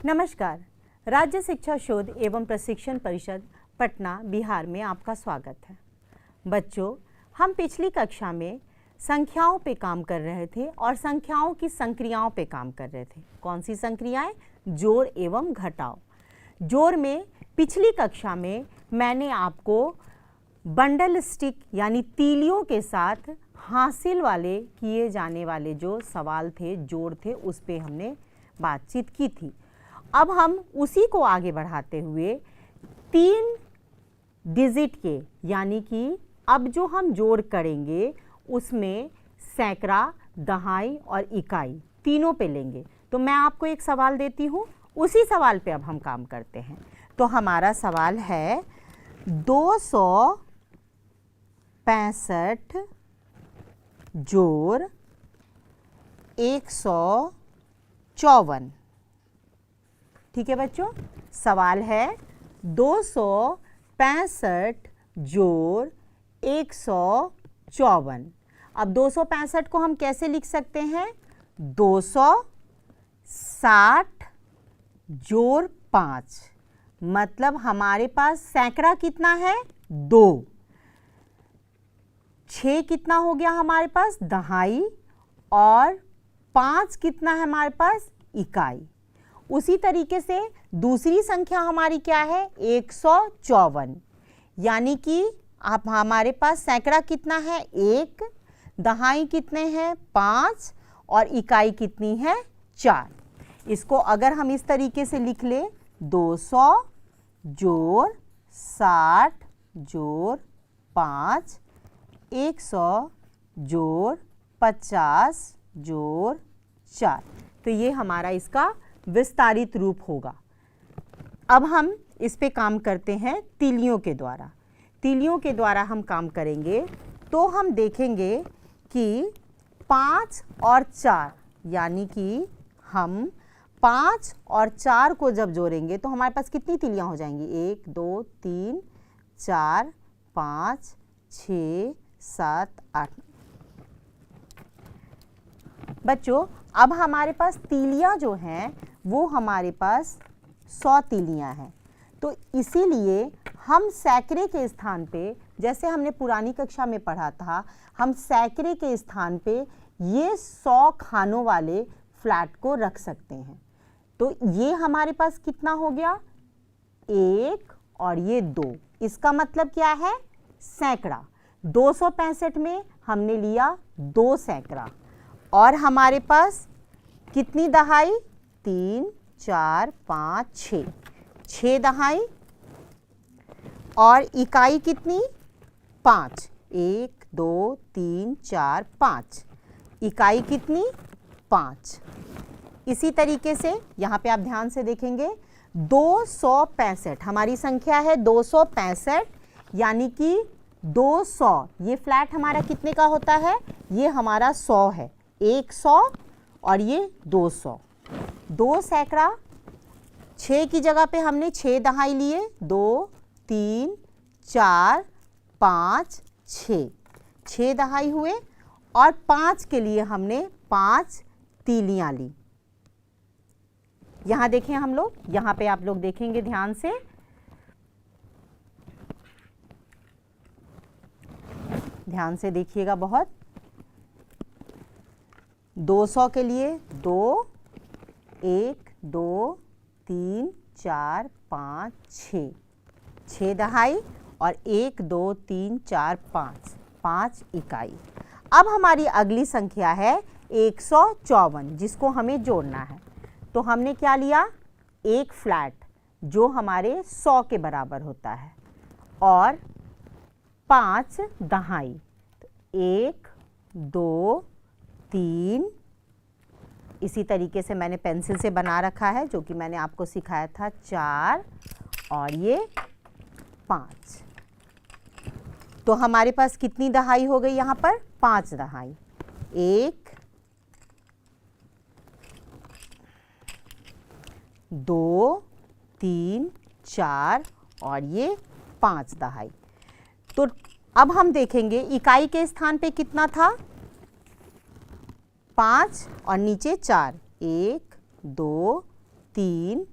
नमस्कार। राज्य शिक्षा शोध एवं प्रशिक्षण परिषद पटना बिहार में आपका स्वागत है। बच्चों, हम पिछली कक्षा में संख्याओं पे काम कर रहे थे और संख्याओं की संक्रियाओं पे काम कर रहे थे। कौन सी संक्रियाएं? जोड़ एवं घटाव। जोड़ में पिछली कक्षा में मैंने आपको बंडल स्टिक यानी तीलियों के साथ हासिल वाले किए जाने वाले जो सवाल थे, जोड़ थे, उस पे हमने बातचीत की थी। अब हम उसी को आगे बढ़ाते हुए 3 डिजिट के यानी कि अब जो हम जोड़ करेंगे उसमें सैकड़ा, दहाई और इकाई तीनों पे लेंगे। तो मैं आपको एक सवाल देती हूँ, उसी सवाल पे अब हम काम करते हैं। तो हमारा सवाल है 265 जोड़ 154। ठीक है बच्चों, सवाल है 265 जोड़ 154। अब 265 को हम कैसे लिख सकते हैं? 260 जोड़ 5, मतलब हमारे पास सैकड़ा कितना है? 2। 6 कितना हो गया हमारे पास? दहाई। और 5 कितना है हमारे पास? इकाई। उसी तरीके से दूसरी संख्या हमारी क्या है? 154, यानी कि आप हमारे पास सैकड़ा कितना है? 1, दहाई कितने हैं? 5 और इकाई कितनी है? 4। इसको अगर हम इस तरीके से लिख ले 200 जोड़ 60 जोड़ 5, 100 जोड़ 50 जोड़ 4, तो ये हमारा इसका विस्तारित रूप होगा। अब हम इस पे काम करते हैं तीलियों के द्वारा। तीलियों के द्वारा हम काम करेंगे तो हम देखेंगे कि 5 और 4, यानी कि हम 5 और 4 को जब जोड़ेंगे तो हमारे पास कितनी तीलियां हो जाएंगी? 1 2 3 4 5 6 7 8। बच्चों, अब हमारे पास तीलियां जो हैं वो हमारे पास 100 तीलियां हैं। तो इसीलिए हम सैकड़े के स्थान पे, जैसे हमने पुरानी कक्षा में पढ़ा था, हम सैकड़े के स्थान पे ये 100 खानों वाले फ्लैट को रख सकते हैं। तो ये हमारे पास कितना हो गया? 1 और ये 2। इसका मतलब क्या है? सैकड़ा। 265 में हमने लिया 2 सैकड़ा। और हमारे पास कितनी दहाई? 3 4 5 6, 6 दहाई। और इकाई कितनी? 5, 1 2 3 4 5, इकाई कितनी? 5। इसी तरीके से यहाँ पे आप ध्यान से देखेंगे 265 हमारी संख्या है 265, यानी कि 200, ये फ्लैट हमारा कितने का होता है? ये हमारा 100 है। 100 और ये 200। 2 सैकड़ा, 6 की जगह पे हमने 6 दहाई लिए। 2 3 4 5 6, 6 दहाई हुए। और 5 के लिए हमने 5 तीलियां ली। यहां देखें हम लोग, यहां पे आप लोग देखेंगे ध्यान से, ध्यान से देखिएगा बहुत। 200 के लिए 2 1 2 3 4 5 6, 6 दहाई। और 1 2 3 4 5, 5 इकाई। अब हमारी अगली संख्या है 154, जिसको हमें जोड़ना है। तो हमने क्या लिया? एक फ्लैट जो हमारे 100 के बराबर होता है और 5 दहाई। 1 2 3, इसी तरीके से मैंने पेंसिल से बना रखा है, जो कि मैंने आपको सिखाया था। 4 और ये 5। तो हमारे पास कितनी दहाई हो गई यहाँ पर? 5 दहाई। 1 2 3 4 और ये 5 दहाई। तो अब हम देखेंगे इकाई के स्थान पे कितना था? 5 और नीचे 4। 1 2 3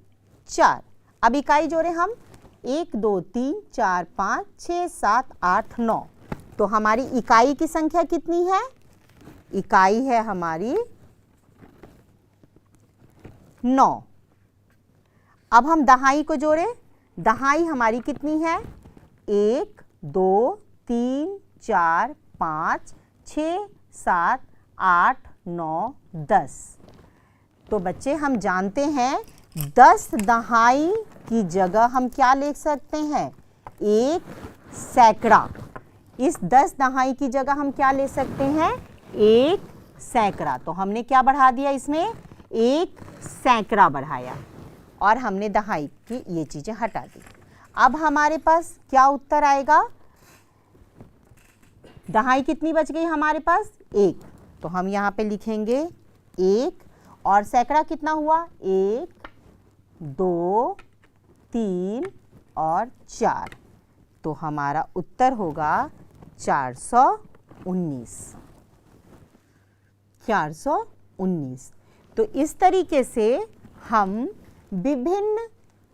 4। अब इकाई जोड़े हम 1 2 3 4 5 6 7 8 9। तो हमारी इकाई की संख्या कितनी है? इकाई है हमारी 9। अब हम दहाई को जोड़े। दहाई हमारी कितनी है? 1 2 3 4 5 6 7 8 9 10। तो बच्चे हम जानते हैं 10 दहाई की जगह हम क्या ले सकते हैं? 1 सैकड़ा। इस 10 दहाई की जगह हम क्या ले सकते हैं? 1 सैकड़ा। तो हमने क्या बढ़ा दिया इसमें? 1 सैकड़ा बढ़ाया और हमने दहाई की ये चीज़ें हटा दी। अब हमारे पास क्या उत्तर आएगा? दहाई कितनी बच गई हमारे पास? 1। तो हम यहाँ पे लिखेंगे 1 और सैकड़ा कितना हुआ? 1 2 3 और 4। तो हमारा उत्तर होगा 419। 419। तो इस तरीके से हम विभिन्न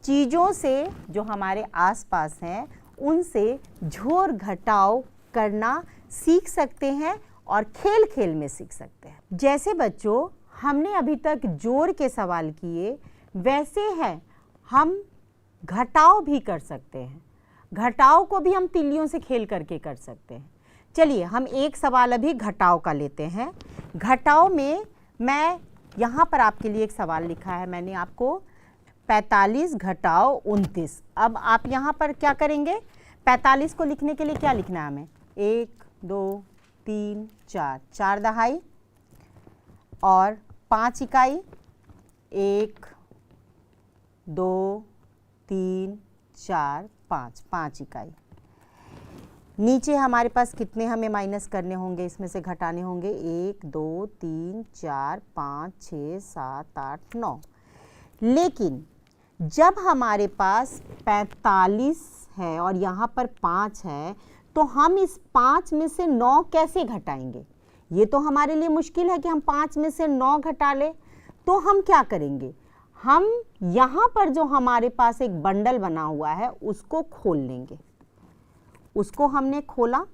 चीज़ों से जो हमारे आसपास हैं उनसे जोड़ घटाव करना सीख सकते हैं और खेल खेल में सीख सकते हैं। जैसे बच्चों हमने अभी तक जोड़ के सवाल किए, वैसे हैं हम घटाव भी कर सकते हैं। घटाव को भी हम तिल्लियों से खेल करके कर सकते हैं। चलिए हम एक सवाल अभी घटाव का लेते हैं। घटाव में मैं यहाँ पर आपके लिए एक सवाल लिखा है मैंने आपको, 45 घटाव 29। अब आप यहाँ पर क्या करेंगे? 45 को लिखने के लिए क्या लिखना है हमें? 1 2 3 4, 4 दहाई और 5 इकाई, 1 2 3 4 5, 5 इकाई। नीचे हमारे पास कितने हमें माइनस करने होंगे, इसमें से घटाने होंगे? 1 2 3 4 5 6 7 8 9। लेकिन जब हमारे पास 45 है और यहाँ पर 5 है तो हम इस 5 में से 9 कैसे घटाएंगे? ये तो हमारे लिए मुश्किल है कि हम 5 में से 9 घटा लें। तो हम क्या करेंगे? हम यहाँ पर जो हमारे पास एक बंडल बना हुआ है उसको खोल लेंगे। उसको हमने खोला।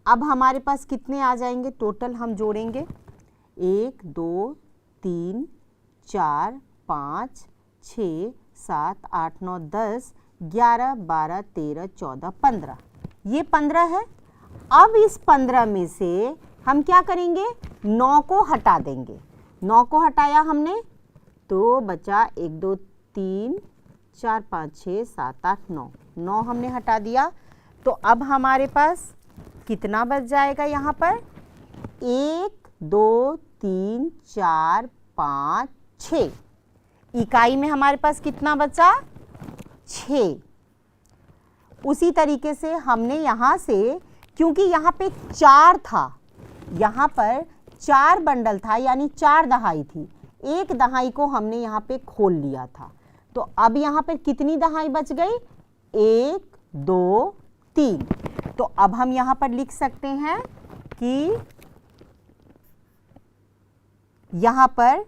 अब हमारे पास कितने आ जाएंगे टोटल? हम जोड़ेंगे 1 2 3 4 5 6 7 8 9 10 11 12 13 14 15। ये 15 है। अब इस 15 में से हम क्या करेंगे? 9 को हटा देंगे। 9 को हटाया हमने तो बचा 1 2 3 4 5 6 7 8 9। 9 हमने हटा दिया। तो अब हमारे पास कितना बच जाएगा यहाँ पर? 1 2 3 4 5 6। इकाई में हमारे पास कितना बचा? 6। उसी तरीके से हमने यहाँ से, क्योंकि यहाँ पे 4 था, यहाँ पर 4 बंडल था यानी 4 दहाई थी, एक दहाई को हमने यहाँ पे खोल लिया था। तो अब यहाँ पे कितनी दहाई बच गई? 1 2 3। तो अब हम यहाँ पर लिख सकते हैं कि यहाँ पर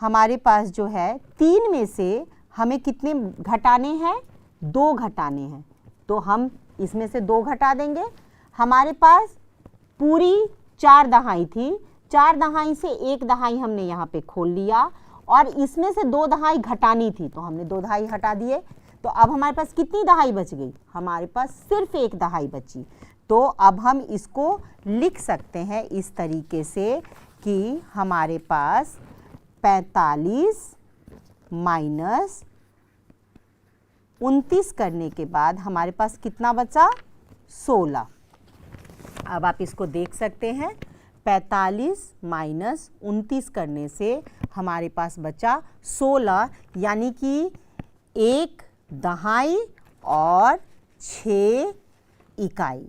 हमारे पास जो है 3 में से हमें कितने घटाने हैं? 2 घटाने हैं। तो हम इसमें से 2 घटा देंगे। हमारे पास पूरी 4 दहाई थी, 4 दहाई से 1 दहाई हमने यहाँ पे खोल लिया और इसमें से 2 दहाई घटानी थी तो हमने 2 दहाई हटा दिए। तो अब हमारे पास कितनी दहाई बच गई? हमारे पास सिर्फ 1 दहाई बची। तो अब हम इसको लिख सकते हैं इस तरीके से कि हमारे पास 45 माइनस 29 करने के बाद हमारे पास कितना बचा? 16। अब आप इसको देख सकते हैं, 45 माइनस 29 करने से हमारे पास बचा 16, यानी कि 1 दहाई और 6 इकाई।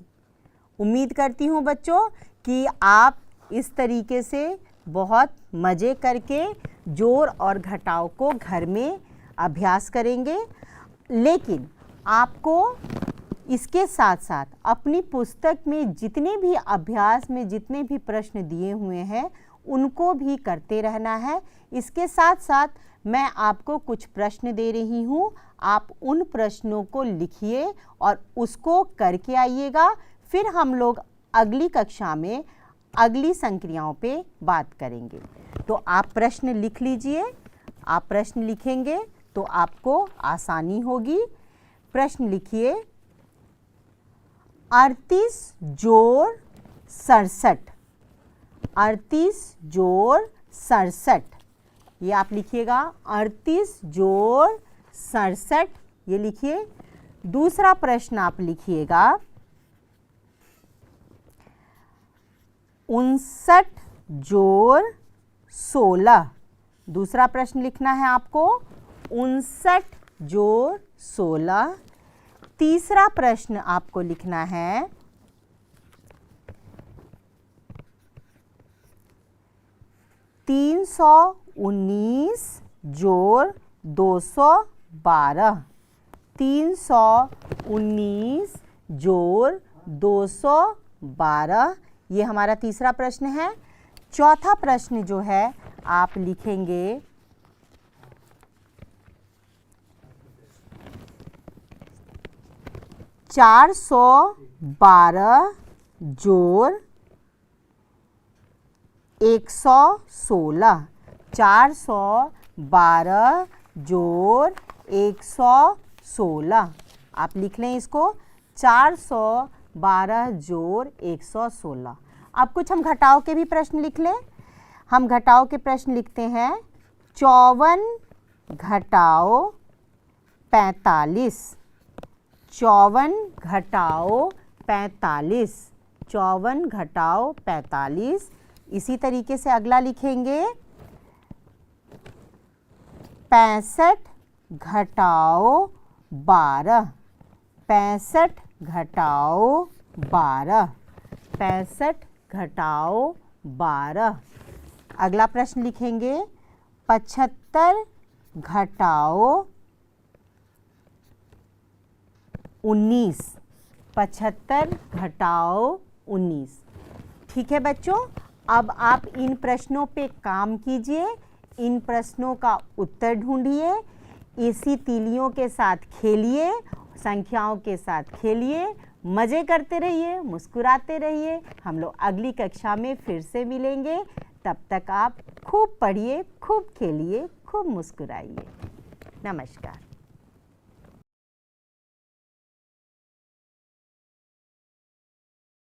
उम्मीद करती हूँ बच्चों कि आप इस तरीके से बहुत मज़े करके जोड़ और घटाव को घर में अभ्यास करेंगे। लेकिन आपको इसके साथ साथ अपनी पुस्तक में जितने भी अभ्यास में जितने भी प्रश्न दिए हुए हैं उनको भी करते रहना है। इसके साथ साथ मैं आपको कुछ प्रश्न दे रही हूँ, आप उन प्रश्नों को लिखिए और उसको करके आइएगा। फिर हम लोग अगली कक्षा में अगली संक्रियाओं पे बात करेंगे। तो आप प्रश्न लिख लीजिए। आप प्रश्न लिखेंगे तो आपको आसानी होगी। प्रश्न लिखिए, 38 जोड़ 67, 38 जोड़ 67, ये आप लिखिएगा। 38 जोड़ 67 ये लिखिए। दूसरा प्रश्न आप लिखिएगा, 59 जोड़ 16, दूसरा प्रश्न लिखना है आपको, 59 जोड़ 16। तीसरा प्रश्न आपको लिखना है, 319 जोड़ 212, 319 जोड़ 212, ये हमारा तीसरा प्रश्न है। चौथा प्रश्न जो है आप लिखेंगे 412 जोड़ 116, 412 जोड़ 116, आप लिख लें इसको, 412 जोड़ 116। अब कुछ हम घटाव के भी प्रश्न लिख लें। हम घटाव के प्रश्न लिखते हैं, 54 घटाओ 45, 54 घटाओ 45, 54 घटाओ 45। इसी तरीके से अगला लिखेंगे, 65 घटाओ 12, 65 घटाओ 12, 65 घटाओ 12। अगला प्रश्न लिखेंगे, 75 घटाओ 19, 75 घटाओ 19। ठीक है बच्चों, अब आप इन प्रश्नों पे काम कीजिए, इन प्रश्नों का उत्तर ढूंढिए, इसी तीलियों के साथ खेलिए, संख्याओं के साथ खेलिए, मज़े करते रहिए, मुस्कुराते रहिए। हम लोग अगली कक्षा में फिर से मिलेंगे। तब तक आप खूब पढ़िए, खूब खेलिए, खूब मुस्कुराइए। नमस्कार।